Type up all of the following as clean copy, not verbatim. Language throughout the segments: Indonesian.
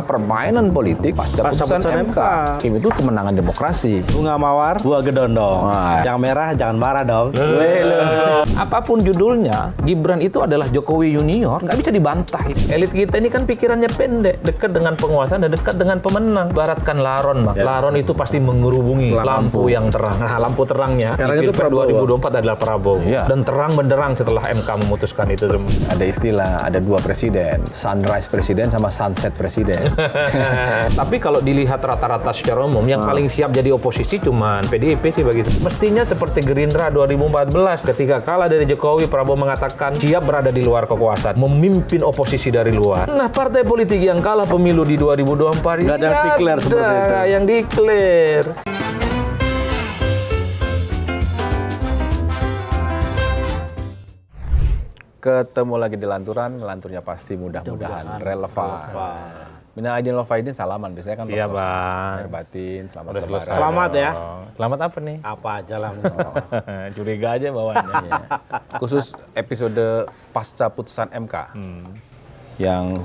Permainan politik pasca putusan MK. Ini tuh kemenangan demokrasi. Bunga mawar, buah gedondong. Yang merah jangan marah dong. Apapun judulnya, Gibran itu adalah Jokowi Junior, nggak bisa dibantah. Elit kita ini kan pikirannya pendek, dekat dengan penguasa dan dekat dengan pemenang. Baratkan Laron, Bang. Laron itu pasti mengerubungi lampu yang terang. Nah, lampu terangnya Sekarang di itu Pilpres Prabowo. 2024 adalah Prabowo. Iya. Dan terang benderang setelah MK memutuskan itu. Ada istilah, ada dua presiden, sunrise presiden sama sunset presiden. Tapi kalau dilihat rata-rata secara umum, yang paling siap jadi oposisi cuman PDIP sih begitu. Mestinya seperti Gerindra 2014 ketika kalah dari Jokowi, Prabowo mengatakan siap berada di luar kekuasaan, memimpin oposisi dari luar. Nah, partai politik yang kalah pemilu di 2024 ini Nggak ada yang declare seperti itu. yang declare. Ketemu lagi di lanturan, lanturnya pasti mudah-mudahan relevan. Minal aidin wal faizin, salaman. Biasanya kan Iya, tos-tosan. Bang. Lahir batin, selamat Udah lebaran. selesai. Selamat ya. Selamat apa nih? Apa aja lah. Curiga aja bawaannya. Iya. Khusus episode pasca putusan MK yang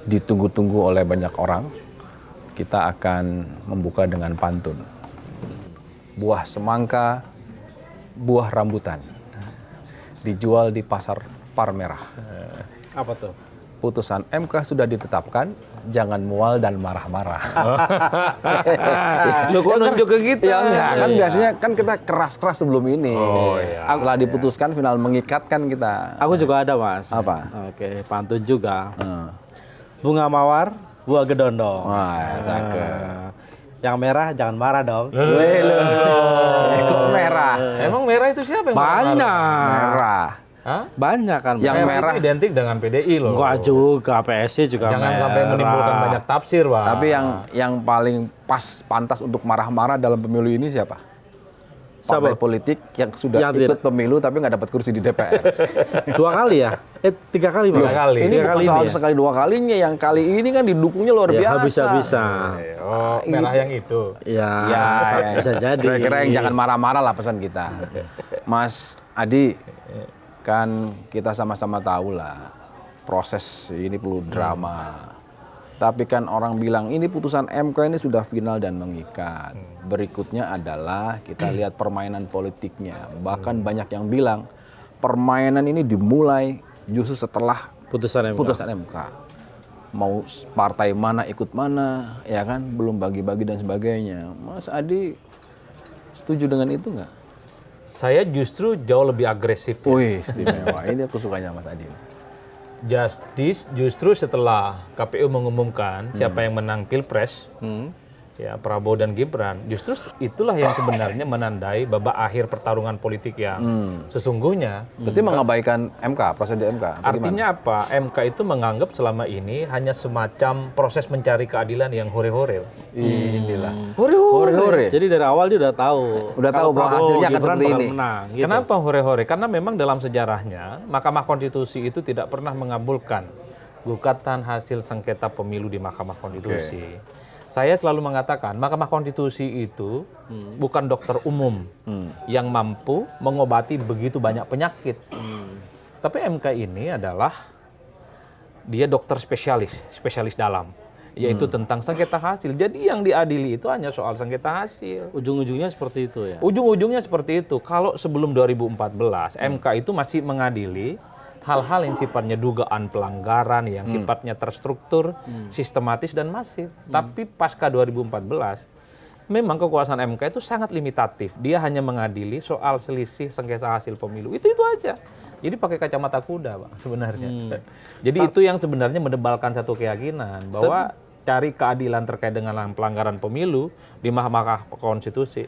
ditunggu-tunggu oleh banyak orang, kita akan membuka dengan pantun. Buah semangka, buah rambutan, dijual di pasar Palmerah. Apa tuh? Putusan MK sudah ditetapkan, jangan mual dan marah-marah. Lu kok nunjuk ke kita? Ya enggak, kan biasanya kan kita keras-keras sebelum ini. Oh, iya. Setelah diputuskan final mengikat kan kita. Aku juga ada, Mas. Apa? Oke, pantun juga. Hmm. Bunga mawar, buah gedondong. Wah, cakep. Yang merah jangan marah dong. Kok merah? Emang merah itu siapa yang Banyak. Merah. Hah? Banyak kan. Yang merah. Itu identik dengan PDI loh. Enggak juga, PSI juga Jangan merah. sampai menimbulkan banyak tafsir, Pak. Tapi yang paling pantas untuk marah-marah dalam pemilu ini siapa? Partai Siapa? politik yang sudah Yang ikut pemilu tapi nggak dapat kursi di DPR. 2 kali ya? 3 kali, Bang. 3 kali. Ini Tiga bukan kali soal ini ya? sekali dua kalinya, yang kali ini kan didukungnya luar Ya, biasa. bisa-bisa. Oh, merah yang itu. Ya, Ya, bisa jadi. Kira-kira yang jangan marah-marah lah pesan kita. Mas Adi, kan kita sama-sama tahu lah proses ini perlu drama. Tapi kan orang bilang ini putusan MK ini sudah final dan mengikat. Berikutnya adalah kita lihat permainan politiknya. Bahkan banyak yang bilang permainan ini dimulai justru setelah Putusan MK. putusan MK. Mau partai mana ikut mana, ya kan, belum bagi-bagi dan sebagainya. Mas Adi setuju dengan itu nggak? Saya justru jauh lebih agresif. Wih, istimewa. Ini aku sukanya Mas Adi. Justice justru setelah KPU mengumumkan siapa yang menang Pilpres, ya Prabowo dan Gibran, justru itulah yang sebenarnya menandai babak akhir pertarungan politik yang sesungguhnya. Berarti mengabaikan MK, proses di MK. atau Artinya apa? MK itu menganggap selama ini hanya semacam proses mencari keadilan yang hore-hore. Inilah. hore-hore. Jadi dari awal dia udah tahu. Udah tahu bahwa Prabowo, hasilnya akan Gibran seperti bakal ini. menang, gitu. Kenapa hore-hore? Karena memang dalam sejarahnya Mahkamah Konstitusi itu tidak pernah mengabulkan gugatan hasil sengketa pemilu di Mahkamah Konstitusi. Saya selalu mengatakan Mahkamah Konstitusi itu bukan dokter umum yang mampu mengobati begitu banyak penyakit. Tapi MK ini adalah dia dokter spesialis dalam, yaitu tentang sengketa hasil. Jadi yang diadili itu hanya soal sengketa hasil. Ujung-ujungnya seperti itu ya. Ujung-ujungnya seperti itu. Kalau sebelum 2014, MK itu masih mengadili hal-hal yang sifatnya dugaan pelanggaran, yang sifatnya terstruktur, sistematis dan masif. Tapi pasca 2014, memang kekuasaan MK itu sangat limitatif. Dia hanya mengadili soal selisih sengketa hasil pemilu. Itu aja. Jadi pakai kacamata kuda, Bang, sebenarnya. Jadi itu yang sebenarnya mendebalkan satu keyakinan bahwa cari keadilan terkait dengan pelanggaran pemilu di Mahkamah Konstitusi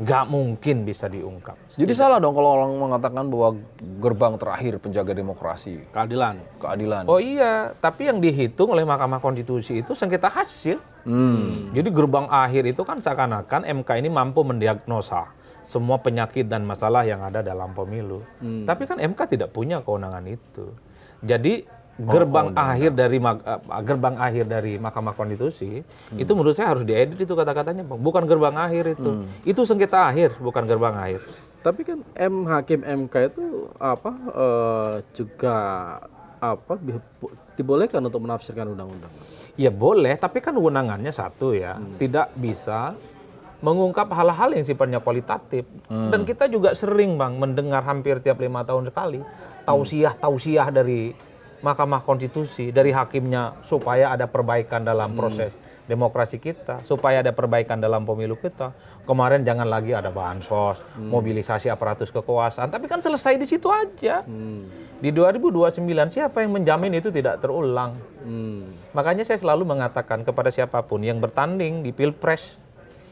nggak mungkin bisa diungkap. Jadi salah dong kalau orang mengatakan bahwa gerbang terakhir penjaga demokrasi, keadilan. Oh iya, tapi yang dihitung oleh Mahkamah Konstitusi itu sengketa hasil. Jadi gerbang akhir itu kan seakan-akan MK ini mampu mendiagnosa semua penyakit dan masalah yang ada dalam pemilu. Tapi kan MK tidak punya kewenangan itu. Jadi gerbang akhir dari Mahkamah Konstitusi itu menurut saya harus diedit itu kata-katanya, Bang. Bukan gerbang akhir itu. Itu sengketa akhir, bukan gerbang akhir. Tapi kan hakim MK itu juga dibolehkan untuk menafsirkan undang-undang. Ya boleh, tapi kan wewenangannya satu ya, tidak bisa mengungkap hal-hal yang sifatnya kualitatif. Dan kita juga sering Bang mendengar hampir tiap 5 tahun sekali tausiah dari Mahkamah Konstitusi, dari hakimnya supaya ada perbaikan dalam proses demokrasi kita, supaya ada perbaikan dalam pemilu kita. Kemarin jangan lagi ada bansos, mobilisasi aparatus kekuasaan, tapi kan selesai di situ aja. Di 2029 siapa yang menjamin itu tidak terulang? Makanya saya selalu mengatakan kepada siapapun yang bertanding di Pilpres,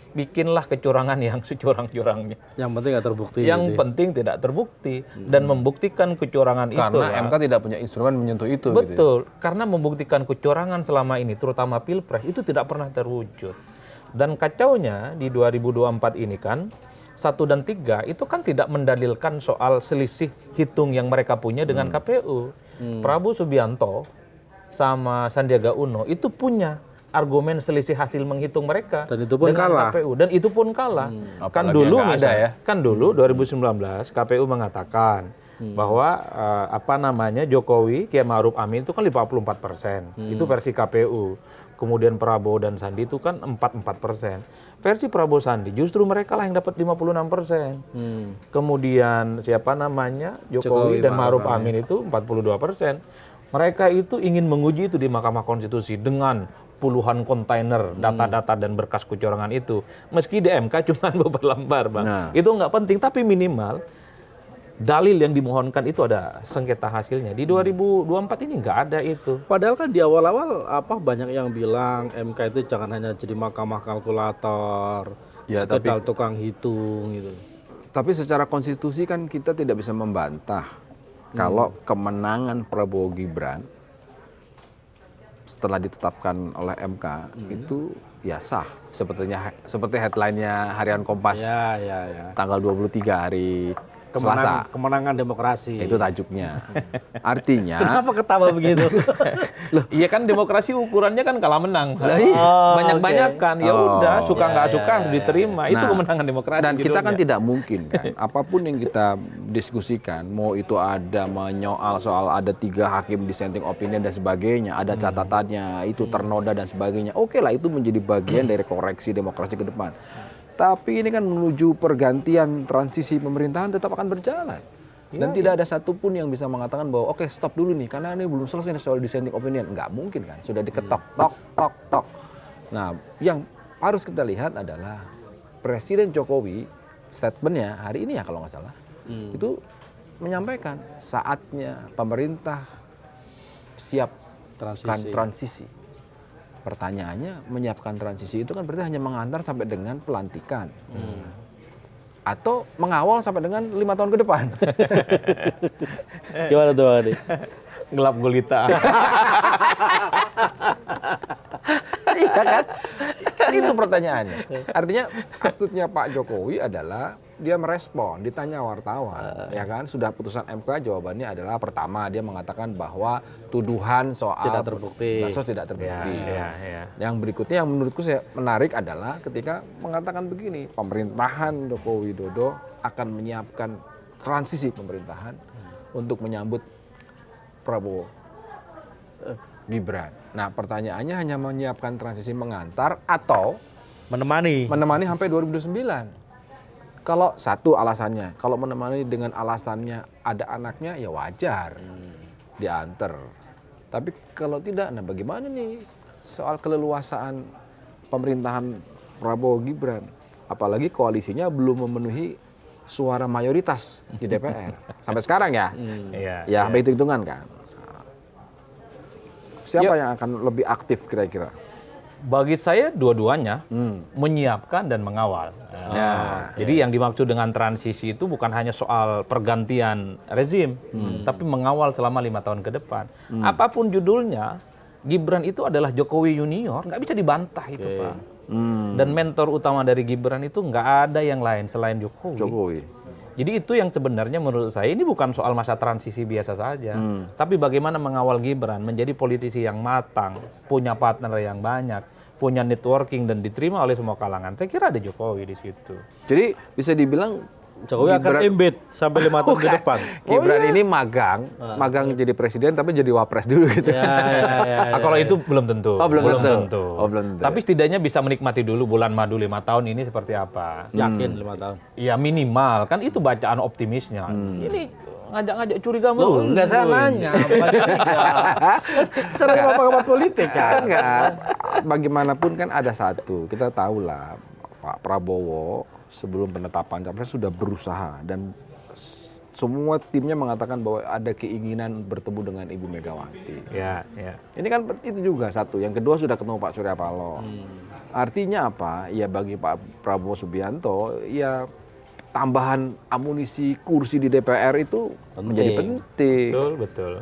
bikinlah kecurangan yang securang-curangnya. Yang penting nggak terbukti. Yang gitu ya. penting tidak terbukti dan membuktikan kecurangan itu. Karena MK tidak punya instrumen menyentuh itu. Betul, Gitu. karena membuktikan kecurangan selama ini, terutama Pilpres, itu tidak pernah terwujud. Dan kacaunya di 2024 ini kan, 1 dan 3 itu kan tidak mendalilkan soal selisih hitung yang mereka punya dengan KPU. Prabowo Subianto sama Sandiaga Uno itu punya argumen selisih hasil menghitung mereka Dan itu pun dengan kalah. KPU, dan itu pun kalah. Kan Apalagi dulu yang nggak ada ya. kan dulu 2019 KPU mengatakan bahwa Jokowi Kiai Ma'ruf Amin itu kan 54%. Itu versi KPU. Kemudian Prabowo dan Sandi itu kan 44%. Versi Prabowo Sandi justru mereka lah yang dapat 56%. Kemudian Jokowi dan Ma'ruf Amin itu 42%. Mereka itu ingin menguji itu di Mahkamah Konstitusi dengan puluhan kontainer data-data dan berkas kecurangan itu. Meski di MK cuma beberapa lembar, Bang. Nah. Itu nggak penting, tapi minimal dalil yang dimohonkan itu ada sengketa hasilnya. Di 2024 ini nggak ada itu. Padahal kan di awal-awal banyak yang bilang MK itu jangan hanya jadi mahkamah kalkulator, Ya, sekedar tukang hitung gitu. Tapi secara konstitusi kan kita tidak bisa membantah kalau kemenangan Prabowo Gibran setelah ditetapkan oleh MK itu ya sah. Seperti headline-nya Harian Kompas Ya. tanggal 23 hari Selasa. Kemenangan demokrasi. Itu tajuknya. Artinya Kenapa ketawa begitu? Iya kan demokrasi ukurannya kan kalah menang. iya. Banyak-banyakan ya udah suka nggak suka harus ya. diterima. Itu Nah, kemenangan demokrasi. dan kita kan judulnya. tidak mungkin kan apapun yang kita diskusikan, mau itu ada menyoal soal ada 3 hakim dissenting opinion dan sebagainya, ada catatannya itu ternoda dan sebagainya, oke lah itu menjadi bagian dari koreksi demokrasi ke depan. Tapi ini kan menuju pergantian transisi pemerintahan tetap akan berjalan. Dan tidak ada satupun yang bisa mengatakan bahwa oke stop dulu nih karena ini belum selesai nih soal dissenting opinion. Nggak mungkin kan, sudah diketok, tok. Nah, yang harus kita lihat adalah Presiden Jokowi statementnya hari ini ya kalau nggak salah, itu menyampaikan saatnya pemerintah siapkan transisi. Pertanyaannya, menyiapkan transisi itu kan berarti hanya mengantar sampai dengan pelantikan. Atau mengawal sampai dengan 5 tahun ke depan. Gimana tuh, Adi? Gelap gulita. Iya kan? Kan itu pertanyaannya. Artinya astutnya Pak Jokowi adalah dia merespon, ditanya wartawan, ya kan? Sudah putusan MK, jawabannya adalah pertama dia mengatakan bahwa tuduhan soal Tidak terbukti. bansos tidak terbukti. Ya. Yang berikutnya yang menurutku saya menarik adalah ketika mengatakan begini, pemerintahan Joko Widodo akan menyiapkan transisi pemerintahan untuk menyambut Prabowo Gibran. Nah, pertanyaannya hanya menyiapkan transisi mengantar atau Menemani. sampai 2029. Kalau satu alasannya, kalau menemani dengan alasannya ada anaknya ya wajar diantar. Tapi kalau tidak, nah bagaimana nih soal keleluasaan pemerintahan Prabowo Gibran? Apalagi koalisinya belum memenuhi suara mayoritas di DPR sampai sekarang ya. Ya sampai hitung-hitungan kan. Siapa yang akan lebih aktif kira-kira? Bagi saya dua-duanya menyiapkan dan mengawal. Jadi yang dimaksud dengan transisi itu bukan hanya soal pergantian rezim, tapi mengawal selama 5 tahun ke depan. Apapun judulnya, Gibran itu adalah Jokowi Junior, nggak bisa dibantah itu Pak. Dan mentor utama dari Gibran itu nggak ada yang lain selain Jokowi. Jadi itu yang sebenarnya menurut saya ini bukan soal masa transisi biasa saja, tapi bagaimana mengawal Gibran menjadi politisi yang matang, punya partner yang banyak, punya networking dan diterima oleh semua kalangan. Saya kira ada Jokowi di situ. Jadi bisa dibilang Jokowi akan embed sampai 5 tahun ke depan. Gibran ini magang jadi presiden tapi jadi wapres dulu gitu. Ya. Kalau itu belum tentu. Belum tentu. Tapi setidaknya bisa menikmati dulu bulan madu 5 tahun ini seperti apa. Yakin 5 tahun. Ya minimal, kan itu bacaan optimisnya. Ini ngajak-ngajak curiga mulu. Enggak, saya nanya. Sering ngomong politik kan. Enggak. Bagaimanapun kan ada satu. Kita tahu lah Pak Prabowo sebelum penetapan capres sudah berusaha dan semua timnya mengatakan bahwa ada keinginan bertemu dengan Ibu Megawati. Ya. Ini kan itu juga satu. Yang kedua sudah ketemu Pak Surya Paloh. Artinya apa? Ya bagi Pak Prabowo Subianto, ya tambahan amunisi kursi di DPR itu menjadi penting. Betul.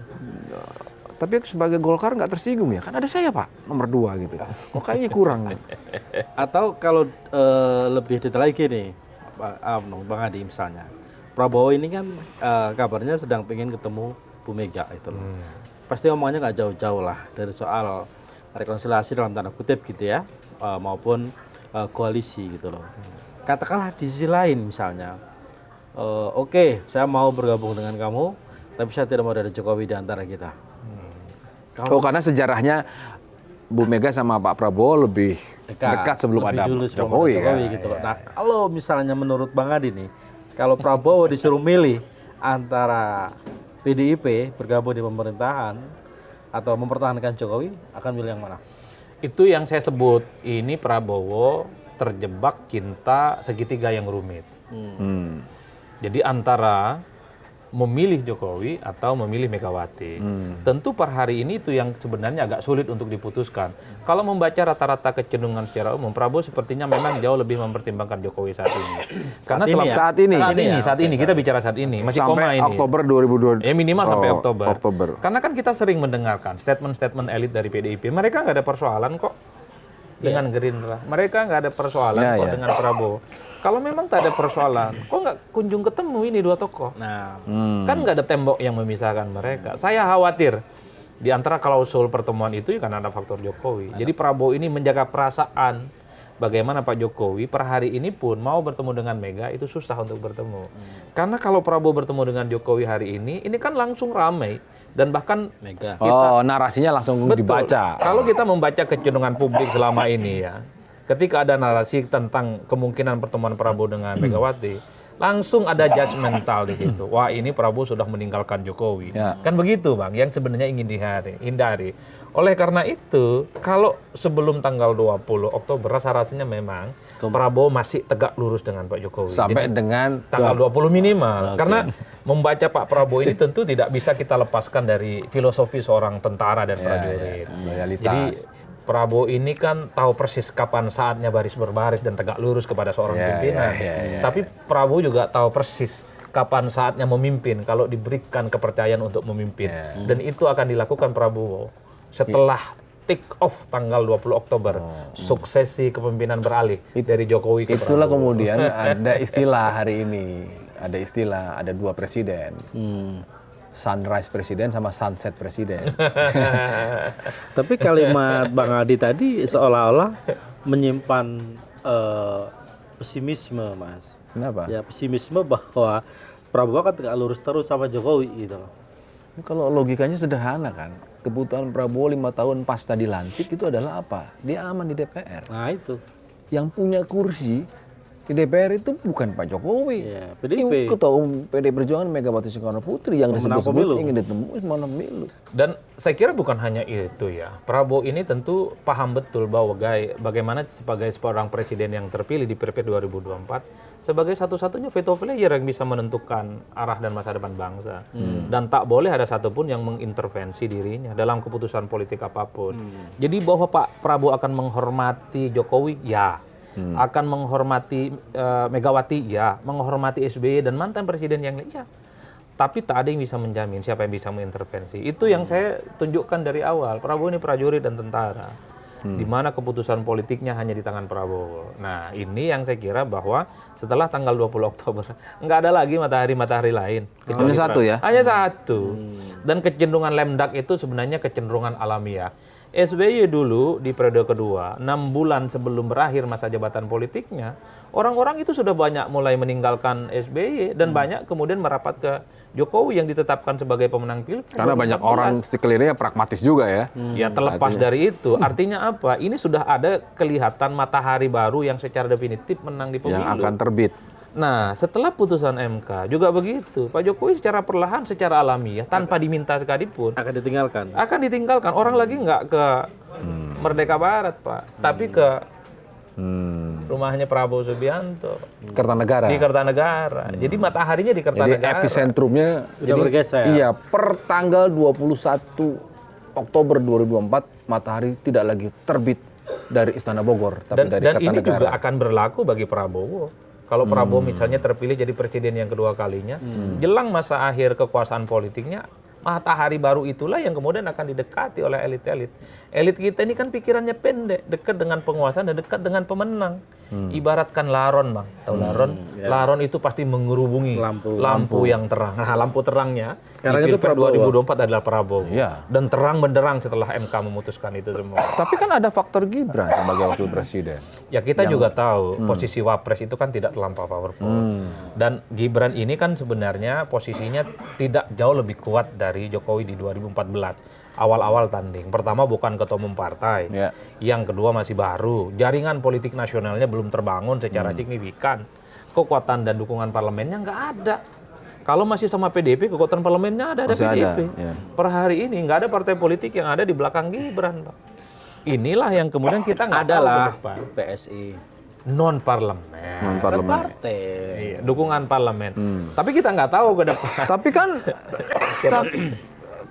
Tapi sebagai Golkar nggak tersinggung ya, kan ada saya Pak nomor 2 gitu. Kok kayaknya kurang. Atau kalau lebih detail lagi nih, Bang Adi misalnya, Prabowo ini kan kabarnya sedang pengen ketemu Bu Mega itu loh. Pasti omongannya nggak jauh-jauh lah dari soal rekonsiliasi dalam tanda kutip gitu ya, maupun koalisi gitu loh. Katakanlah di sisi lain misalnya, oke, saya mau bergabung dengan kamu, tapi saya tidak mau ada Jokowi di antara kita. Karena sejarahnya Bu Mega sama Pak Prabowo lebih dekat sebelum ada Jokowi kan. Gitu loh. Nah, kalau misalnya menurut Bang Adi nih, kalau Prabowo disuruh milih antara PDIP bergabung di pemerintahan atau mempertahankan Jokowi, akan milih yang mana? Itu yang saya sebut, ini Prabowo terjebak cinta segitiga yang rumit. Jadi antara memilih Jokowi atau memilih Megawati. Tentu per hari ini itu yang sebenarnya agak sulit untuk diputuskan. Kalau membaca rata-rata kecenderungan secara umum, Prabowo sepertinya memang jauh lebih mempertimbangkan Jokowi saat ini. Karena saat ini kita bicara saat ini, masih sampai koma ini. Oktober 2022. Minimal sampai Oktober. Karena kan kita sering mendengarkan statement-statement elit dari PDIP, mereka nggak ada persoalan kok dengan Gerindra. Mereka nggak ada persoalan kok dengan Prabowo. Kalau memang tak ada persoalan, kok nggak kunjung ketemu ini dua tokoh? Nah, Kan nggak ada tembok yang memisahkan mereka. Saya khawatir di antara klausul pertemuan itu karena ada faktor Jokowi. Jadi Prabowo ini menjaga perasaan bagaimana Pak Jokowi per hari ini pun mau bertemu dengan Mega itu susah untuk bertemu. Karena kalau Prabowo bertemu dengan Jokowi hari ini kan langsung ramai. Dan bahkan Mega. Narasinya langsung dibaca. Kalau kita membaca kecenderungan publik selama ini ya, ketika ada narasi tentang kemungkinan pertemuan Prabowo dengan Megawati, langsung ada judgmental di situ. Wah, ini Prabowo sudah meninggalkan Jokowi. Kan begitu, Bang, yang sebenarnya ingin dihindari. Oleh karena itu, kalau sebelum tanggal 20 Oktober, rasa-rasanya memang Prabowo masih tegak lurus dengan Pak Jokowi. Sampai dengan tanggal 20 minimal. Karena membaca Pak Prabowo ini tentu tidak bisa kita lepaskan dari filosofi seorang tentara dan prajurit. Jadi Prabowo ini kan tahu persis kapan saatnya baris berbaris dan tegak lurus kepada seorang pimpinan. Tapi Prabowo juga tahu persis kapan saatnya memimpin kalau diberikan kepercayaan untuk memimpin. Dan itu akan dilakukan Prabowo setelah take off tanggal 20 Oktober. Suksesi kepemimpinan beralih dari Jokowi ke Prabowo. Itulah kemudian ada istilah hari ini. Ada istilah, ada 2 presiden. Sunrise presiden sama sunset presiden. Tapi kalimat Bang Adi tadi seolah-olah menyimpan pesimisme, Mas. Kenapa? Ya, pesimisme bahwa Prabowo kan tegak lurus terus sama Jokowi gitu loh. Kalau logikanya sederhana kan. Kebutuhan Prabowo 5 tahun pasca dilantik itu adalah apa? Dia aman di DPR. Nah, itu. Yang punya kursi di DPR itu bukan Pak Jokowi. Ya, PDIP. Ketua Umum PD Perjuangan Megawati Soekarno Putri yang disebut-sebut ingin ditembus menang pemilu. Dan saya kira bukan hanya itu ya. Prabowo ini tentu paham betul bahwa bagaimana sebagai seorang presiden yang terpilih di Pilpres 2024 sebagai satu-satunya veto player yang bisa menentukan arah dan masa depan bangsa. Dan tak boleh ada satupun yang mengintervensi dirinya dalam keputusan politik apapun. Jadi bahwa Pak Prabowo akan menghormati Jokowi, ya. Akan menghormati Megawati, ya. Menghormati SBY dan mantan presiden yang lain, ya. Tapi tak ada yang bisa menjamin siapa yang bisa mengintervensi. Itu yang saya tunjukkan dari awal. Prabowo ini prajurit dan tentara. Di mana keputusan politiknya hanya di tangan Prabowo. Nah, ini yang saya kira bahwa setelah tanggal 20 Oktober nggak ada lagi matahari-matahari lain. Hanya satu ya? Hanya satu. Dan kecenderungan lemdak itu sebenarnya kecenderungan alamiah. SBY dulu di periode kedua, 6 bulan sebelum berakhir masa jabatan politiknya, orang-orang itu sudah banyak mulai meninggalkan SBY dan banyak kemudian merapat ke Jokowi yang ditetapkan sebagai pemenang Pilpres. Karena banyak orang sekelilingnya pragmatis juga ya. Ya terlepas dari itu, artinya apa? Ini sudah ada kelihatan matahari baru yang secara definitif menang di pemilu. Yang akan terbit. Nah, setelah putusan MK juga begitu. Pak Jokowi secara perlahan, secara alamiah, tanpa diminta sekalipun, Akan ditinggalkan. akan ditinggalkan. Orang lagi nggak ke Merdeka Barat, Pak, tapi ke rumahnya Prabowo Subianto Kertanegara. di Kertanegara. Jadi mataharinya di Jadi Kertanegara. epicentrumnya Udah bergeser. Iya, per tanggal 21 Oktober 2024 matahari tidak lagi terbit dari Istana Bogor, tapi Dan, dari dan ini juga Kertanegara. akan berlaku bagi Prabowo. Kalau Prabowo misalnya terpilih jadi presiden yang kedua kalinya, jelang masa akhir kekuasaan politiknya, matahari baru itulah yang kemudian akan didekati oleh elit-elit. Elit kita ini kan pikirannya pendek, dekat dengan penguasa dan dekat dengan pemenang. Ibaratkan laron, Bang. Tahu laron? Laron itu pasti mengerubungi lampu yang terang. Nah, lampu terangnya Sekarang di itu Pilpres Prabowo. 2024 adalah Prabowo. Iya. Dan terang benderang setelah MK memutuskan itu semua. Tapi kan ada faktor Gibran sebagai wakil presiden. Ya kita juga tahu posisi wapres itu kan tidak terlampau powerful. Dan Gibran ini kan sebenarnya posisinya tidak jauh lebih kuat dari Jokowi di 2014. Awal-awal tanding. Pertama bukan ketua umum partai. Ya. Yang kedua masih baru. Jaringan politik nasionalnya belum terbangun secara signifikan. Kekuatan dan dukungan parlemennya nggak ada. Kalau masih sama PDIP, kekuatan parlemennya ada Masih ada, PDIP. ya. Per hari ini nggak ada partai politik yang ada di belakang Gibran, Pak. Inilah yang kemudian kita nggak tahu ke Adalah depan. PSI. Non parlemen. Non parlemen. Partai. Iya, dukungan parlemen. Tapi kita nggak tahu ke depan. Tapi kan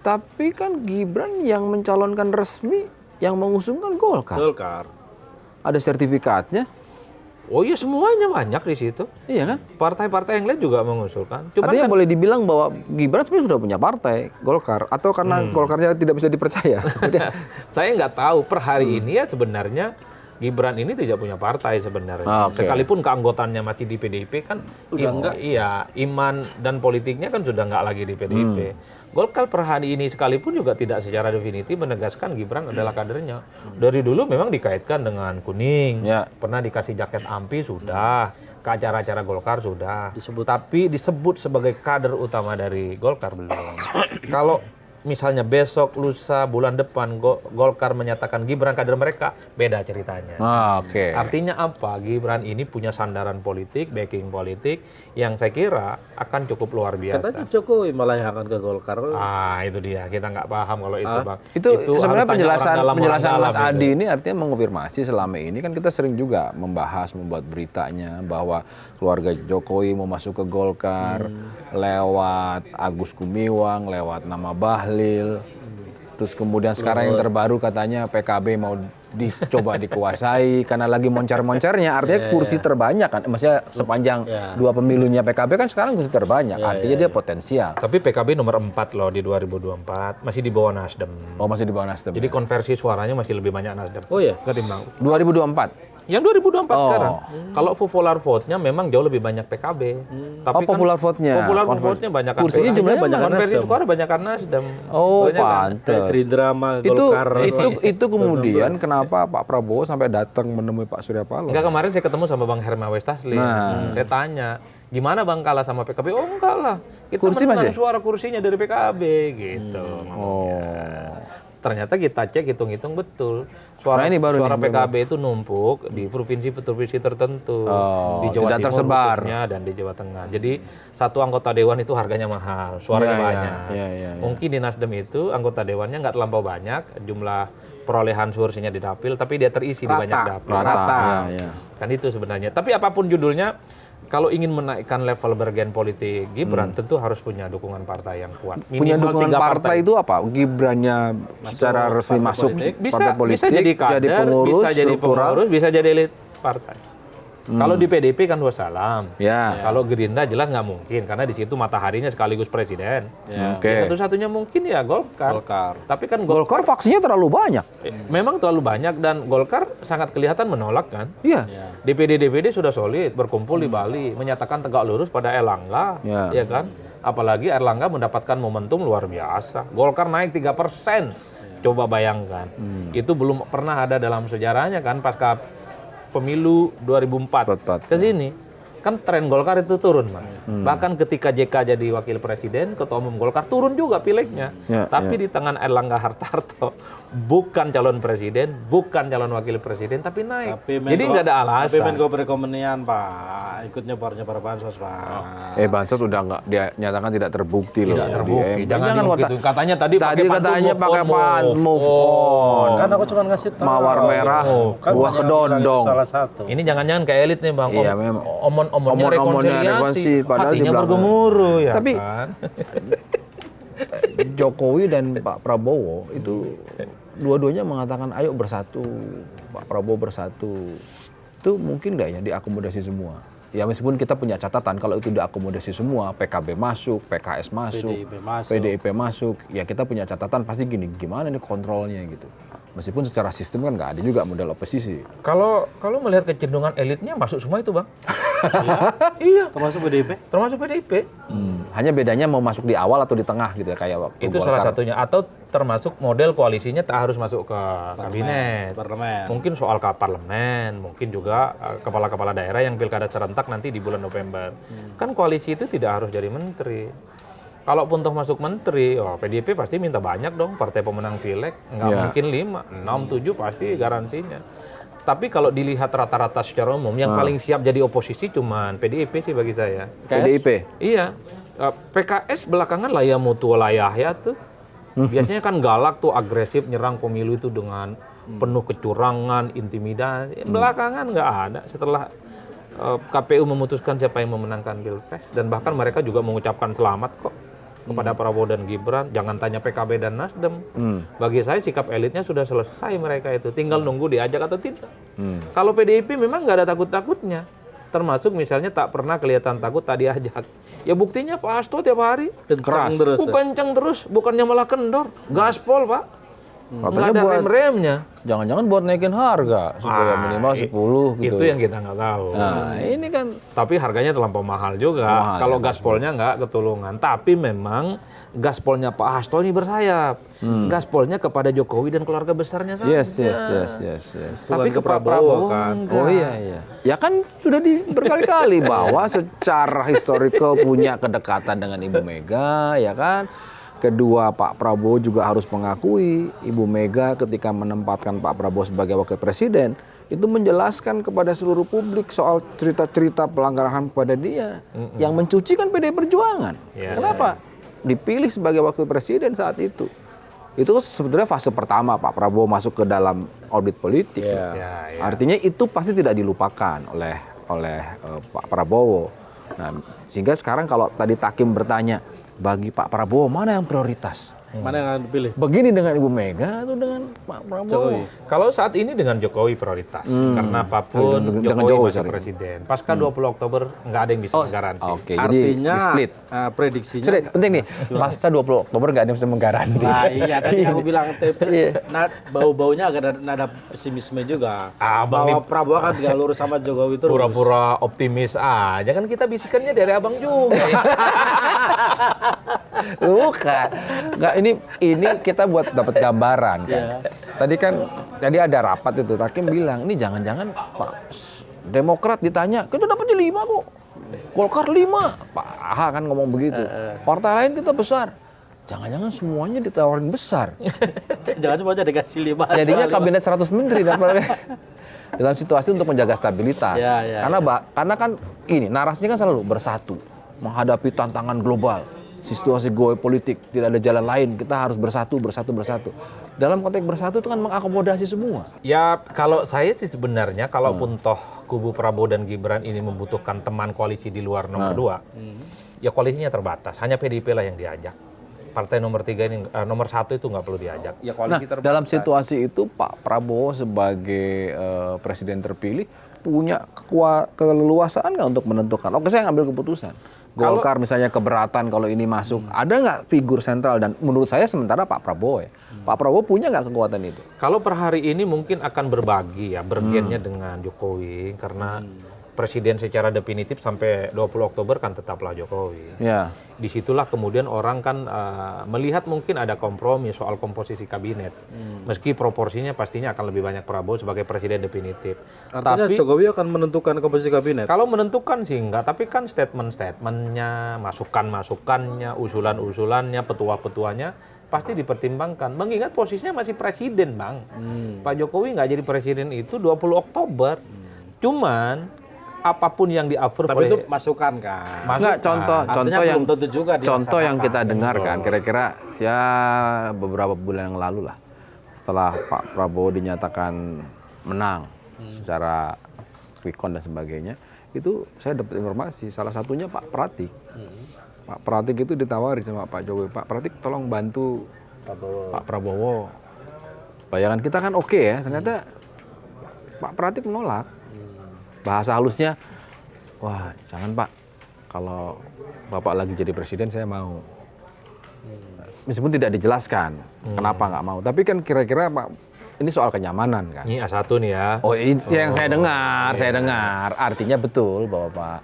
tapi kan Gibran yang mencalonkan resmi yang mengusungkan Golkar. Golkar. Ada sertifikatnya. Oh iya semuanya banyak di situ. Iya kan? Partai-partai yang lain juga mengusulkan. Cuma Artinya kan boleh dibilang bahwa Gibran sebenarnya sudah punya partai Golkar atau karena Golkarnya tidak bisa dipercaya. saya nggak tahu per hari ini ya sebenarnya Gibran ini tidak punya partai sebenarnya. Oke. Sekalipun keanggotaannya masih di PDIP kan udah enggak. Iya, iman dan politiknya kan sudah nggak lagi di PDIP. Golkar per hari ini sekalipun juga tidak secara definitif menegaskan Gibran adalah kadernya. Dari dulu memang dikaitkan dengan kuning. Ya. Pernah dikasih jaket AMPI sudah, ke acara-acara Golkar sudah. Tapi disebut sebagai kader utama dari Golkar belum. Kalau misalnya besok, lusa, bulan depan Golkar menyatakan Gibran kader mereka, beda ceritanya. Oke. Artinya apa? Gibran ini punya sandaran politik, backing politik yang saya kira akan cukup luar biasa. Katanya Jokowi malah yang akan ke Golkar. Ah, itu dia. Kita nggak paham kalau itu, Bang. Itu sebenarnya harus tanya orang dalam, orang penjelasan dalam Mas itu. Adi ini artinya mengonfirmasi selama ini kan kita sering juga membahas, membuat beritanya bahwa keluarga Jokowi mau masuk ke Golkar lewat Agus Gumiwang, lewat nama Bahlil. Terus kemudian sekarang yang terbaru katanya PKB mau dicoba dikuasai karena lagi moncer-moncernya, artinya kursi terbanyak kan, maksudnya sepanjang dua pemilunya PKB kan sekarang kursi terbanyak, artinya dia potensial. Tapi PKB nomor 4 loh di 2024, masih di bawah Nasdem. Oh, masih di bawah Nasdem. Jadi konversi suaranya masih lebih banyak Nasdem. Oh ya. Ketimbang 2024. yang 2024 Oh. sekarang. Kalau popular vote-nya memang jauh lebih banyak PKB. Tapi Oh, popular vote-nya. Popular vote-nya banyak Kursinya jumlahnya banyak konversi Nasdem. suara banyak Nasdem. Oh, Banyak kan? Kayak pantes. Gerindra sama Itu Golkar. itu kemudian kenapa Pak Prabowo sampai datang menemui Pak Surya Paloh? Enggak, kemarin saya ketemu sama Bang Hermawi Taslim. Saya tanya, gimana Bang kalah sama PKB? Oh enggak lah, kita Kursi menang masih? suara kursinya dari PKB gitu. Ternyata kita cek hitung-hitung betul. Suara, Nah, ini baru suara nih, PKB itu numpuk di provinsi-provinsi tertentu. Di Jawa tidak Timur tersebar. khususnya dan di Jawa Tengah. Jadi satu anggota dewan itu harganya mahal, suaranya Ya, ya, banyak. ya. Mungkin di Nasdem itu anggota dewannya nggak terlampau banyak, jumlah perolehan kursinya di dapil, tapi dia terisi di banyak dapil. Rata. Ya. Kan itu sebenarnya. Tapi apapun judulnya, kalau ingin menaikkan level bergen politik Gibran, tentu harus punya dukungan partai yang kuat. Punya Minimal dukungan 3 partai itu apa? Gibrannya secara resmi masuk bisa, partai politik, bisa jadi kader, pengurus, bisa jadi struktural. pengurus, bisa jadi elit partai. Kalau di PDIP kan wassalam. Ya. Kalau Gerindra jelas nggak mungkin, karena di situ mataharinya sekaligus presiden. Oke. Ya, satu-satunya mungkin ya Golkar. Tapi kan Golkar faksinya terlalu banyak. memang terlalu banyak dan Golkar sangat kelihatan menolak kan. Iya. DPD sudah solid, berkumpul di Bali, menyatakan tegak lurus pada Erlangga, Ya. ya kan? Apalagi Erlangga mendapatkan momentum luar biasa. Golkar naik 3%. Coba bayangkan, itu belum pernah ada dalam sejarahnya kan pasca pemilu 2004 ke sini. Kan tren Golkar itu turun, Mas. Bahkan ketika JK jadi wakil presiden, ketua umum Golkar turun juga pileknya. Tapi di tangan Erlangga Hartarto, bukan calon presiden, bukan calon wakil presiden, tapi naik. Jadi nggak ada alasan. Tapi Menko Perekonomian, Pak, ikut nyebar bansos, Pak. Bansos udah nggak dia nyatakan tidak terbukti loh. Tidak terbukti. Jangan kata, gitu. Katanya tadi katanya pakai move on. Kan aku cuma ngasih tahu. Mawar merah, buah kedondong. Salah satu. Ini jangan-jangan kayak elit nih, Bang. Iya, memang. Omongnya rekonsiliasi, padahal di hatinya belakang. bergemuruh ya. Tapi kan? Jokowi dan Pak Prabowo itu dua-duanya mengatakan ayo bersatu, Pak Prabowo bersatu. Itu mungkin nggak ya diakomodasi semua? Ya meskipun kita punya catatan kalau itu diakomodasi semua, PKB masuk, PKS masuk, PDIP masuk, ya kita punya catatan pasti gimana nih kontrolnya gitu. Meskipun secara sistem kan nggak ada juga model oposisi. Kalau melihat kecenderungan elitnya masuk semua itu, Bang. Iya. Termasuk PDIP? Termasuk PDIP. Hanya bedanya mau masuk di awal atau di tengah gitu ya kayak waktu Itu Golkar. salah satunya. Atau termasuk model koalisinya tak harus masuk ke kabinet. Parlemen. Mungkin soal ke parlemen, mungkin juga kepala-kepala daerah yang pilkada serentak nanti di bulan November. Kan koalisi itu tidak harus jadi menteri. Kalaupun toh masuk menteri, PDIP pasti minta banyak dong, partai pemenang pileg. Nggak mungkin 5, 6, 7 pasti garansinya. Tapi kalau dilihat rata-rata secara umum, yang paling siap jadi oposisi cuman PDIP sih bagi saya. PDIP? Iya. PKS belakangan layah mutu layah ya tuh. Biasanya kan galak tuh, agresif nyerang pemilu itu dengan penuh kecurangan, intimidasi. Belakangan nggak ada. Setelah KPU memutuskan siapa yang memenangkan Pilpres, dan bahkan mereka juga mengucapkan selamat kok kepada Prabowo dan Gibran. Jangan tanya PKB dan Nasdem. Bagi saya sikap elitnya sudah selesai mereka itu. Tinggal nunggu diajak atau tidak. Kalau PDIP memang nggak ada takut-takutnya. Termasuk misalnya tak pernah kelihatan takut tadi ajak. Ya buktinya Pak Hasto tiap hari Keras terus. kencang terus, bukannya malah kendor. Gaspol, Pak. Nggak ada rem-remnya. Jangan-jangan buat naikin harga supaya minimal 10 gitu. Itu yang kita nggak tahu. Nah, ini kan Tapi harganya terlampau mahal juga. Mahal, kalau ya, gaspolnya nggak ketulungan. Tapi memang gaspolnya Pak Hasto ini bersayap. Gaspolnya kepada Jokowi dan keluarga besarnya saja. yes. Tapi ke Bukan ke Pak Prabowo, Prabowo kan. enggak. Oh iya. Ya kan sudah berkali-kali bahwa secara historical punya kedekatan dengan Ibu Mega, ya kan. Kedua, Pak Prabowo juga harus mengakui Ibu Mega ketika menempatkan Pak Prabowo sebagai wakil presiden itu menjelaskan kepada seluruh publik soal cerita-cerita pelanggaran HAM kepada dia. Yang mencuci kan PDI Perjuangan. Kenapa? Dipilih sebagai wakil presiden saat itu. Itu sebetulnya fase pertama Pak Prabowo masuk ke dalam orbit politik. Artinya itu pasti tidak dilupakan oleh Pak Prabowo. Nah, sehingga sekarang kalau tadi Takim bertanya, bagi Pak Prabowo mana yang prioritas? Mana yang akan dipilih? Begini dengan Ibu Mega atau dengan Pak Prabowo? Jokowi. Kalau saat ini dengan Jokowi prioritas. Karena apapun Dengan Jokowi Jokowi, masih sorry. presiden. Pasca 20 Oktober nggak ada yang bisa menggaransi. Oke, jadi Artinya di-split. Prediksinya. Sudah, penting nih, pasca 20 Oktober nggak ada yang bisa menggaranti. Nah, iya tadi aku bilang bau-baunya agak ada pesimisme juga. Abang Bahwa nih- Prabowo kan gak lurus sama Jokowi terus. Pura-pura optimis aja kan, kita bisikannya dari abang juga. Bukan. Nggak, ini kita buat dapat gambaran kan. Tadi ada rapat itu, Takim bilang, ini jangan-jangan Pak Demokrat ditanya, kita dapatnya 5 kok. Golkar 5. Pak AHA kan ngomong begitu. Partai lain kita besar. Jangan-jangan semuanya ditawarin besar. Jangan semuanya dikasih 5. Jadinya kabinet 100 menteri dapatnya. Dalam situasi untuk menjaga stabilitas. Karena kan ini narasinya kan selalu bersatu menghadapi tantangan global. Situasi geopolitik, tidak ada jalan lain, kita harus bersatu. Dalam konteks bersatu itu kan mengakomodasi semua. Ya kalau saya sih sebenarnya, kalaupun toh kubu Prabowo dan Gibran ini membutuhkan teman koalisi di luar nomor 2, ya koalisinya terbatas, hanya PDIP lah yang diajak. Partai nomor 3 ini, nomor 1 itu nggak perlu diajak. Ya koalisi terbatas. Dalam situasi itu Pak Prabowo sebagai presiden terpilih punya keleluasaan nggak untuk menentukan, oke saya ngambil keputusan. Golkar misalnya keberatan kalau ini masuk, ada nggak figur sentral? Dan menurut saya sementara Pak Prabowo ya. Pak Prabowo punya nggak kekuatan itu? Kalau per hari ini mungkin akan berbagi ya, bergennya dengan Jokowi, karena presiden secara definitif sampai 20 Oktober kan tetaplah Jokowi. Ya. Disitulah kemudian orang kan melihat mungkin ada kompromi soal komposisi kabinet. Meski proporsinya pastinya akan lebih banyak Prabowo sebagai presiden definitif. Artinya Tapi Jokowi akan menentukan komposisi kabinet. kalau menentukan sih enggak, tapi kan statement-statementnya, masukan-masukannya, usulan-usulannya, petua-petuanya pasti dipertimbangkan. Mengingat posisinya masih presiden, Bang. Pak Jokowi nggak jadi presiden itu 20 Oktober. Cuman apapun yang di-approve Tapi itu oleh masukan kan. Enggak, Artinya contoh yang belum tentu juga contoh yang kita dilaksanakan. dengarkan kira-kira ya beberapa bulan yang lalu lah, setelah Pak Prabowo dinyatakan menang secara quick count dan sebagainya, itu saya dapat informasi salah satunya Pak Pratik. Pak Pratik itu ditawari sama Pak Jokowi, Pak Pratik tolong bantu Pak Prabowo. Bayangan kita kan oke ya, ternyata Pak Pratik menolak. Bahasa halusnya, wah jangan Pak, kalau Bapak lagi jadi presiden saya mau. Meskipun tidak dijelaskan kenapa nggak mau, tapi kan kira-kira Pak, ini soal kenyamanan kan. ini A1 nih ya. Oh ini yang saya dengar, artinya betul bahwa Pak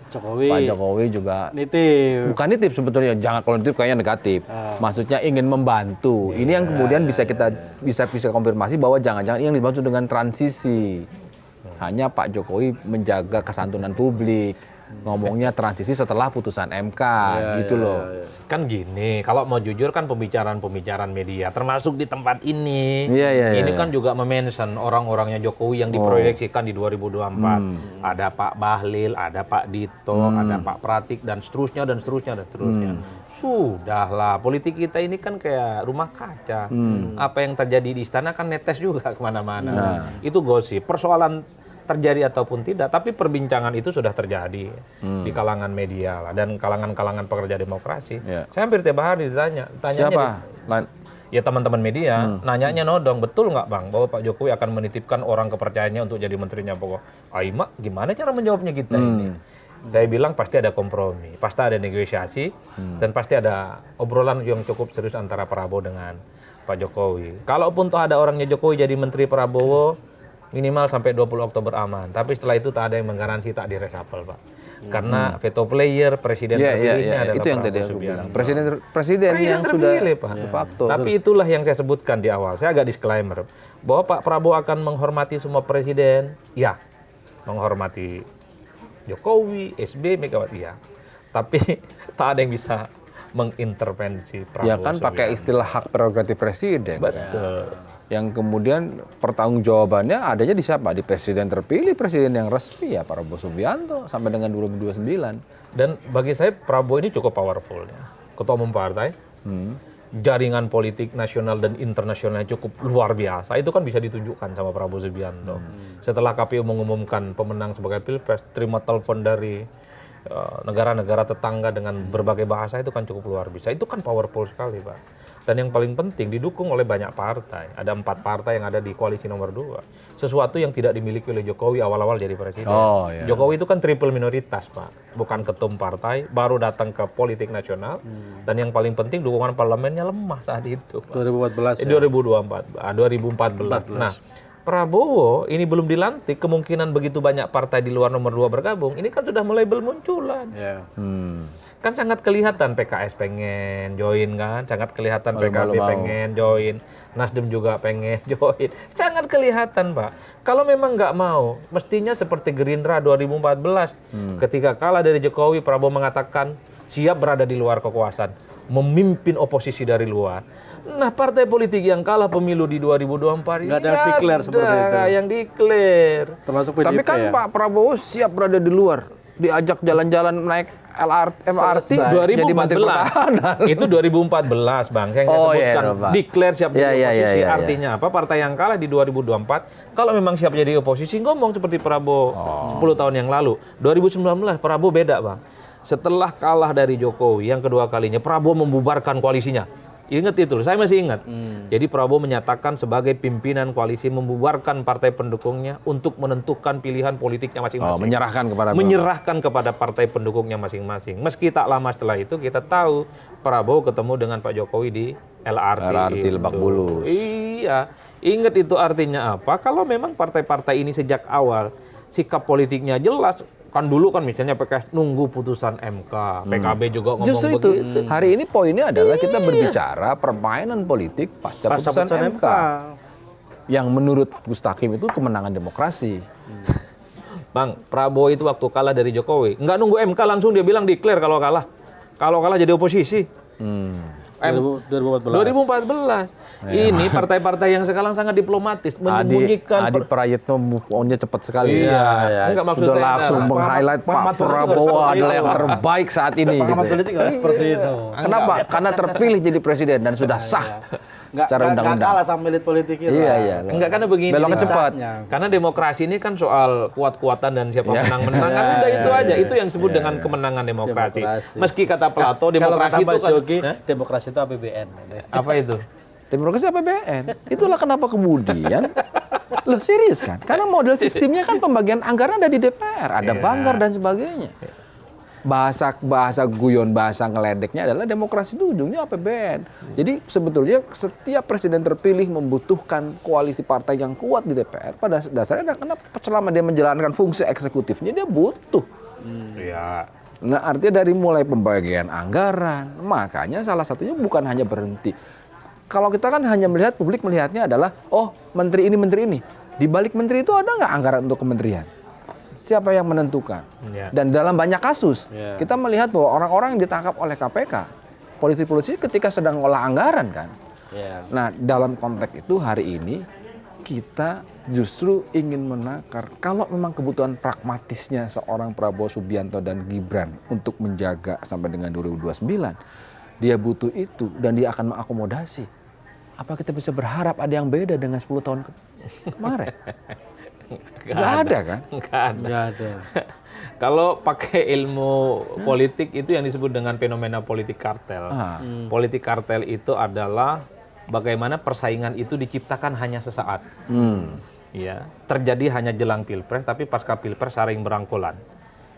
Jokowi juga Nitip. bukan nitip sebetulnya, jangan kalau nitip kayaknya negatif. Maksudnya ingin membantu. Ini yang kemudian bisa kita bisa konfirmasi bahwa jangan-jangan yang dimaksud dengan transisi. Hanya Pak Jokowi menjaga kesantunan publik. Ngomongnya transisi setelah putusan MK gitu loh. Kan gini, kalau mau jujur kan pembicaraan media, termasuk di tempat ini. Iya. Ini kan juga memention orang-orangnya Jokowi yang diproyeksikan di 2024. Ada Pak Bahlil, ada Pak Dito, ada Pak Pratik, dan seterusnya. Sudahlah, politik kita ini kan kayak rumah kaca. Apa yang terjadi di istana kan netes juga kemana-mana. Itu gosip. Persoalan terjadi ataupun tidak, tapi perbincangan itu sudah terjadi di kalangan media lah, dan kalangan-kalangan pekerja demokrasi. Saya hampir tiap hari ditanya. Siapa? Ya teman-teman media, nanyanya nodong, betul nggak Bang bahwa Pak Jokowi akan menitipkan orang kepercayaannya untuk jadi menterinya pokok? Mak, gimana cara menjawabnya kita ini? Saya bilang pasti ada kompromi, pasti ada negosiasi, dan pasti ada obrolan yang cukup serius antara Prabowo dengan Pak Jokowi. Kalaupun toh ada orangnya Jokowi jadi menteri Prabowo, minimal sampai 20 Oktober aman. Tapi setelah itu tak ada yang menggaransi tak di-reshuffle, Pak. Karena veto player, presiden terpilihnya adalah itu yang tadi Prabowo aku Subianto. bilang. Presiden yang sudah terpilih, Pak. de facto. Tapi itulah yang saya sebutkan di awal. Saya agak disclaimer bahwa Pak Prabowo akan menghormati semua presiden. Ya, menghormati Jokowi, SB, Megawati ya. Tapi tak ada yang bisa mengintervensi Prabowo. Ya kan pakai istilah hak prerogatif presiden. Betul. Yang kemudian pertanggungjawabannya adanya di siapa? Di presiden terpilih, presiden yang resmi ya Prabowo Subianto sampai dengan 2029. Dan bagi saya Prabowo ini cukup powerful ya. Ketua umum partai, jaringan politik nasional dan internasionalnya cukup luar biasa. Itu kan bisa ditunjukkan sama Prabowo Subianto. Setelah KPU mengumumkan pemenang sebagai pilpres, terima telepon dari negara-negara tetangga dengan berbagai bahasa, itu kan cukup luar biasa. Itu kan powerful sekali, Pak. Dan yang paling penting didukung oleh banyak partai. Ada 4 partai yang ada di koalisi nomor 2. Sesuatu yang tidak dimiliki oleh Jokowi awal-awal jadi presiden. Jokowi itu kan triple minoritas, Pak. Bukan ketum partai, baru datang ke politik nasional. Dan yang paling penting dukungan parlemennya lemah saat itu, Pak. 2014 ya? 2014. Nah, Prabowo ini belum dilantik, kemungkinan begitu banyak partai di luar nomor 2 bergabung, ini kan sudah mulai bermunculan. Kan sangat kelihatan PKS pengen join kan, sangat kelihatan PKB pengen join, Nasdem juga pengen join, sangat kelihatan Pak. Kalau memang nggak mau, mestinya seperti Gerindra 2014, ketika kalah dari Jokowi, Prabowo mengatakan siap berada di luar kekuasaan, memimpin oposisi dari luar. Nah, partai politik yang kalah pemilu di 2024 ini nggak ada yang declare seperti itu. yang declare. Termasuk PDIP. Tapi kan ya? Pak Prabowo siap berada di luar, diajak jalan-jalan naik MRT jadi Menteri Pertahanan. Itu 2014, Bang. Yang saya sebutkan declare siap jadi oposisi. Artinya apa? Partai yang kalah di 2024 kalau memang siap jadi oposisi ngomong seperti Prabowo 10 tahun yang lalu. 2019 Prabowo beda, Bang. Setelah kalah dari Jokowi yang kedua kalinya, Prabowo membubarkan koalisinya. Ingat itu, saya masih ingat. Jadi Prabowo menyatakan sebagai pimpinan koalisi membubarkan partai pendukungnya untuk menentukan pilihan politiknya masing-masing. Menyerahkan kepada partai pendukungnya masing-masing. Meski tak lama setelah itu kita tahu Prabowo ketemu dengan Pak Jokowi di LRT Lebak Bulus. Iya, ingat itu artinya apa? Kalau memang partai-partai ini sejak awal sikap politiknya jelas, Kan dulu kan misalnya PKS nunggu putusan MK, PKB juga ngomong Justru itu, begitu. hari ini poinnya adalah kita berbicara permainan politik pasca putusan MK. Yang menurut Gustakim itu kemenangan demokrasi. Bang, Prabowo itu waktu kalah dari Jokowi, nggak nunggu MK langsung dia bilang declare kalau kalah. Kalau kalah jadi oposisi. 2014. Ini partai-partai yang sekarang sangat diplomatis, menyembunyikan. Adi Prayitno move on-nya cepat sekali. Enggak maksud Sudah saya langsung adalah, meng-highlight Pak Prabowo adalah yang terbaik saat ini. Pengamat Gitu. politik nggak seperti itu. Kenapa? Karena terpilih jadi presiden dan sudah sah secara Nggak undang-undang. kalah sama elit politik kita. Iya. Enggak, karena begini. Beloknya Pak. cepat. Karena demokrasi ini kan soal kuat-kuatan dan siapa menang-menang. Kan udah itu aja. Itu yang disebut dengan kemenangan demokrasi. Meski kata Plato, demokrasi itu kan... Demokrasi itu APBN. Apa itu? Demokrasi APBN. Itulah kenapa kemudian loh serius kan? Karena model sistemnya kan pembagian anggaran ada di DPR, ada banggar dan sebagainya. Bahasa guyon, bahasa ngeledeknya adalah demokrasi itu ujungnya APBN. Jadi sebetulnya setiap presiden terpilih membutuhkan koalisi partai yang kuat di DPR. Pada dasarnya karena selama dia menjalankan fungsi eksekutifnya dia butuh. Iya. Nah artinya dari mulai pembagian anggaran, makanya salah satunya bukan hanya berhenti. Kalau kita kan hanya melihat, publik melihatnya adalah, oh menteri ini. Di balik menteri itu ada nggak anggaran untuk kementerian? Siapa yang menentukan? Dan dalam banyak kasus, kita melihat bahwa orang-orang yang ditangkap oleh KPK, polisi-polisi ketika sedang ngolah anggaran kan. Nah dalam konteks itu hari ini, kita justru ingin menakar, kalau memang kebutuhan pragmatisnya seorang Prabowo Subianto dan Gibran untuk menjaga sampai dengan 2029, dia butuh itu dan dia akan mengakomodasi. Apa kita bisa berharap ada yang beda dengan 10 tahun kemarin? Nggak ada kan? Nggak ada. Kalau pakai ilmu politik itu yang disebut dengan fenomena politik kartel. Politik kartel itu adalah bagaimana persaingan itu diciptakan hanya sesaat. Ya, terjadi hanya jelang pilpres, tapi pasca pilpres saling berangkulan.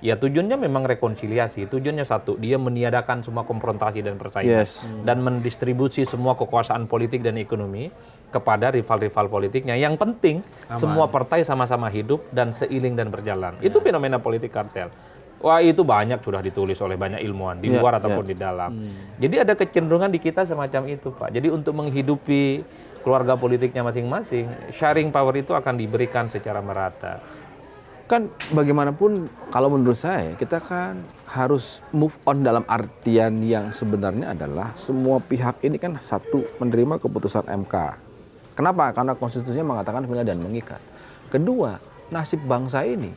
Ya tujuannya memang rekonsiliasi, tujuannya satu, dia meniadakan semua konfrontasi dan persaingan. Dan mendistribusi semua kekuasaan politik dan ekonomi kepada rival-rival politiknya. Yang penting, semua partai sama-sama hidup dan seiring dan berjalan. Itu fenomena politik kartel. Wah itu banyak sudah ditulis oleh banyak ilmuwan, di luar ataupun di dalam. Jadi ada kecenderungan di kita semacam itu Pak. Jadi untuk menghidupi keluarga politiknya masing-masing, sharing power itu akan diberikan secara merata. Kan bagaimanapun kalau menurut saya kita kan harus move on dalam artian yang sebenarnya adalah semua pihak ini kan satu menerima keputusan MK. Kenapa? Karena konstitusinya mengatakan final dan mengikat. Kedua, nasib bangsa ini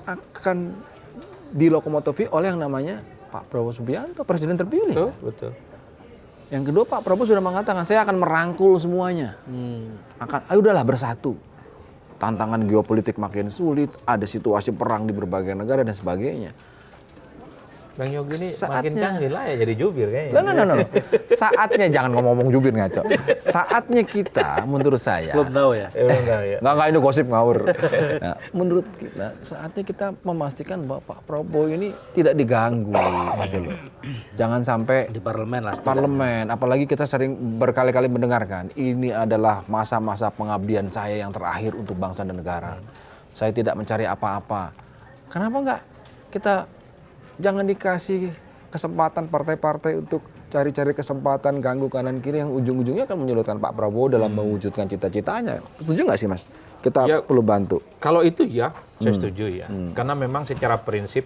akan dilokomotifi oleh yang namanya Pak Prabowo Subianto, presiden terpilih. Betul. Yang kedua Pak Prabowo sudah mengatakan saya akan merangkul semuanya. Ayo udahlah bersatu. Tantangan geopolitik makin sulit, ada situasi perang di berbagai negara dan sebagainya. Bang Yogi ini makin canggih lah ya jadi jubir kayaknya. No. Saatnya jangan ngomong jubir ngaco. Saatnya kita menurut saya. Belum tahu ya. Belum tahu ya. Enggak ini gosip ngawur. Nah, menurut kita saatnya kita memastikan bahwa Pak Prabowo ini tidak diganggu gitu loh. Jangan sampai Di parlemen lah. parlemen, apalagi kita sering berkali-kali mendengarkan ini adalah masa-masa pengabdian saya yang terakhir untuk bangsa dan negara. Saya tidak mencari apa-apa. Kenapa enggak kita jangan dikasih kesempatan partai-partai untuk cari-cari kesempatan ganggu kanan kiri yang ujung-ujungnya akan menyulitkan Pak Prabowo dalam mewujudkan cita-citanya. Setuju nggak sih Mas? Kita perlu bantu. Kalau itu ya, saya setuju ya. Karena memang secara prinsip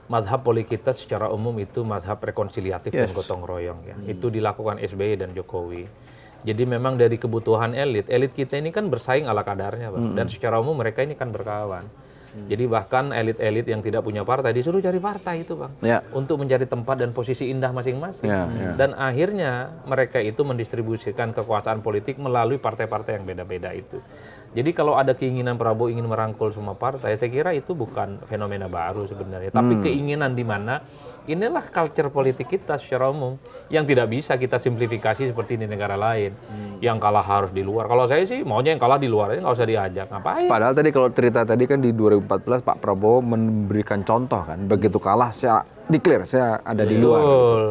mazhab politik kita secara umum itu mazhab rekonsiliatif dan gotong royong ya. Itu dilakukan SBY dan Jokowi. Jadi memang dari kebutuhan elit kita ini kan bersaing ala kadarnya, Pak. Dan secara umum mereka ini kan berkawan. Jadi bahkan elit-elit yang tidak punya partai disuruh cari partai itu Bang. Untuk mencari tempat dan posisi indah masing-masing. Dan akhirnya mereka itu mendistribusikan kekuasaan politik melalui partai-partai yang beda-beda itu. Jadi kalau ada keinginan Prabowo ingin merangkul semua partai, saya kira itu bukan fenomena baru sebenarnya. Tapi keinginan di mana inilah culture politik kita secara umum yang tidak bisa kita simplifikasi seperti di negara lain. Yang kalah harus di luar. Kalau saya sih maunya yang kalah di luar aja, nggak usah diajak. Ngapain? Padahal tadi kalau cerita tadi kan di 2014 Pak Prabowo memberikan contoh kan. Begitu kalah saya declare saya ada di luar. Betul.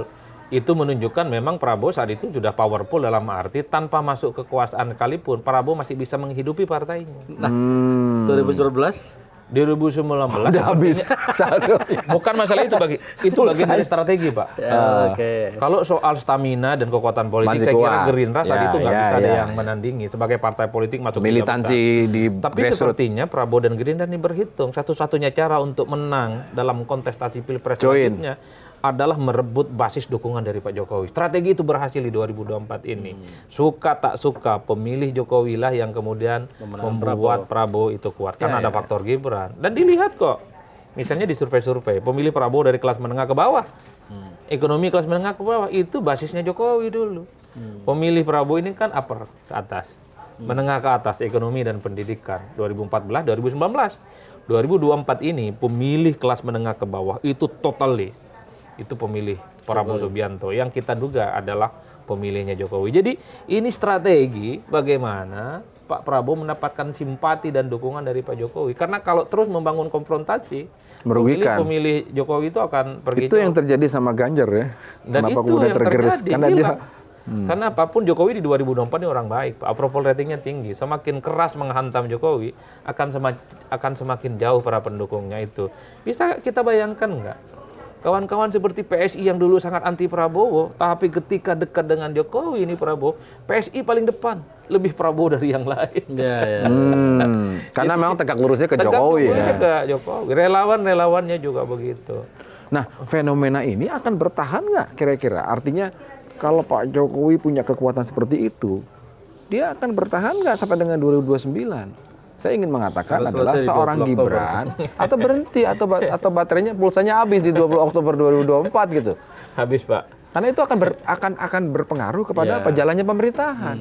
Itu menunjukkan memang Prabowo saat itu sudah powerful dalam arti tanpa masuk kekuasaan sekalipun Prabowo masih bisa menghidupi partainya. Nah, 2019 2019 Udah habis saldo. bukan masalah itu bagian dari strategi, Pak. Ya, oke. Kalau soal stamina dan kekuatan politik, Masih saya kira kuat. Gerindra saat Ya, itu nggak ya, bisa ada ya. yang menandingi sebagai partai politik masuk tiga Militansi besar. di Tapi grassroots. sepertinya Prabowo dan Gerindra ini berhitung satu-satunya cara untuk menang dalam kontestasi pilpres Join. selanjutnya adalah merebut basis dukungan dari Pak Jokowi. Strategi itu berhasil di 2024 ini. Suka tak suka pemilih Jokowi lah yang kemudian membuat Prabowo itu kuat. Karena ada faktor Gibran. Dan dilihat kok, misalnya di survei-survei, pemilih Prabowo dari kelas menengah ke bawah. Ekonomi kelas menengah ke bawah, itu basisnya Jokowi dulu. Pemilih Prabowo ini kan upper ke atas. Menengah ke atas, ekonomi dan pendidikan. 2014, 2019. 2024 ini, pemilih kelas menengah ke bawah itu totally. Itu pemilih Prabowo Subianto yang kita duga adalah pemilihnya Jokowi. Jadi ini strategi bagaimana Pak Prabowo mendapatkan simpati dan dukungan dari Pak Jokowi. Karena kalau terus membangun konfrontasi, Merugikan. pemilih Jokowi itu akan pergi Itu jauh. yang terjadi sama Ganjar ya. Dan Kenapa itu kemudian yang tergerus? terjadi. Karena dia Hilang. Karena apapun Jokowi di 2024 ini orang baik, Pak. Approval ratingnya tinggi. Semakin keras menghantam Jokowi, akan semakin jauh para pendukungnya itu. Bisa kita bayangkan nggak? Kawan-kawan seperti PSI yang dulu sangat anti Prabowo, tapi ketika dekat dengan Jokowi ini Prabowo, PSI paling depan, lebih Prabowo dari yang lain. Ya, ya. karena memang tegak lurusnya ke Tegak Jokowi lurusnya ya. ke Jokowi. Relawan-relawannya juga begitu. Nah, fenomena ini akan bertahan nggak kira-kira? Artinya kalau Pak Jokowi punya kekuatan seperti itu, dia akan bertahan nggak sampai dengan 2029? Saya ingin mengatakan Harus adalah selesai di seorang 20 Oktober. Gibran atau berhenti atau baterainya pulsanya habis di 20 Oktober 2024 gitu. Habis, Pak. Karena itu akan berpengaruh kepada Ya. jalannya pemerintahan.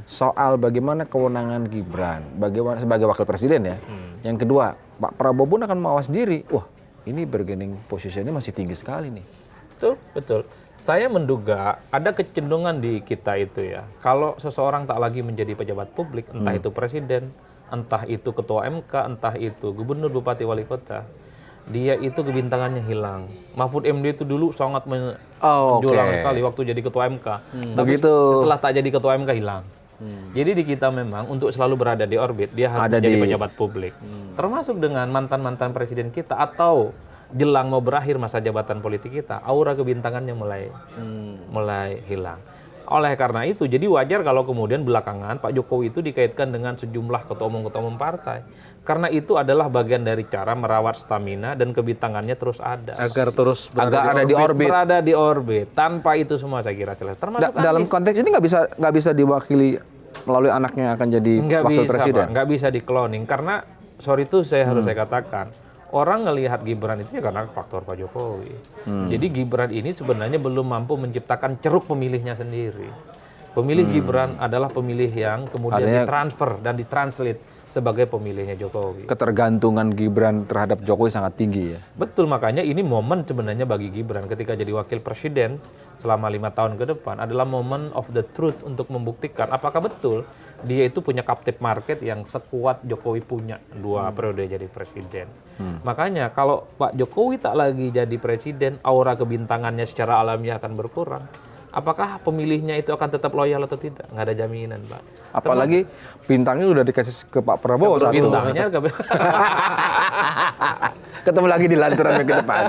Soal bagaimana kewenangan Gibran, bagaimana sebagai wakil presiden ya. Yang kedua, Pak Prabowo pun akan mawas diri. Wah, ini bargaining positionnya masih tinggi sekali nih. Betul, betul. Saya menduga ada kecenderungan di kita itu ya. Kalau seseorang tak lagi menjadi pejabat publik, entah itu presiden, entah itu ketua MK, entah itu gubernur, bupati, wali kota, dia itu kebintangannya hilang. Mahfud MD itu dulu sangat menjulang sekali waktu jadi ketua MK. Tapi Begitu. setelah tak jadi ketua MK hilang. Jadi di kita memang untuk selalu berada di orbit, dia harus Ada menjadi di- pejabat publik. Termasuk dengan mantan-mantan presiden kita atau jelang mau berakhir masa jabatan politik kita, aura kebintangannya mulai hilang. Oleh karena itu, jadi wajar kalau kemudian belakangan Pak Jokowi itu dikaitkan dengan sejumlah ketua umum partai. Karena itu adalah bagian dari cara merawat stamina dan kebintangannya terus ada. Agar terus Agar ada di orbit. Berada di orbit. Tanpa itu semua saya kira selesai. Termasuk Dalam konteks ini nggak bisa diwakili melalui anaknya akan jadi wakil presiden. Nggak bisa di-cloning. Karena, sorry itu saya harus saya katakan, orang ngelihat Gibran itu ya karena faktor Pak Jokowi. Jadi Gibran ini sebenarnya belum mampu menciptakan ceruk pemilihnya sendiri. Pemilih Gibran adalah pemilih yang kemudian Artinya- ditransfer dan ditranslate sebagai pemilihnya Jokowi. Ketergantungan Gibran terhadap Jokowi sangat tinggi ya. Betul, makanya ini momen sebenarnya bagi Gibran ketika jadi wakil presiden selama 5 tahun ke depan adalah momen of the truth untuk membuktikan apakah betul dia itu punya captive market yang sekuat Jokowi punya 2 periode jadi presiden. Makanya kalau Pak Jokowi tak lagi jadi presiden, aura kebintangannya secara alamiah akan berkurang. Apakah pemilihnya itu akan tetap loyal atau tidak? Nggak ada jaminan, Pak. Apalagi bintangnya udah dikasih ke Pak Prabowo satu. Bintangnya Ketemu lagi di lanturan ke depan.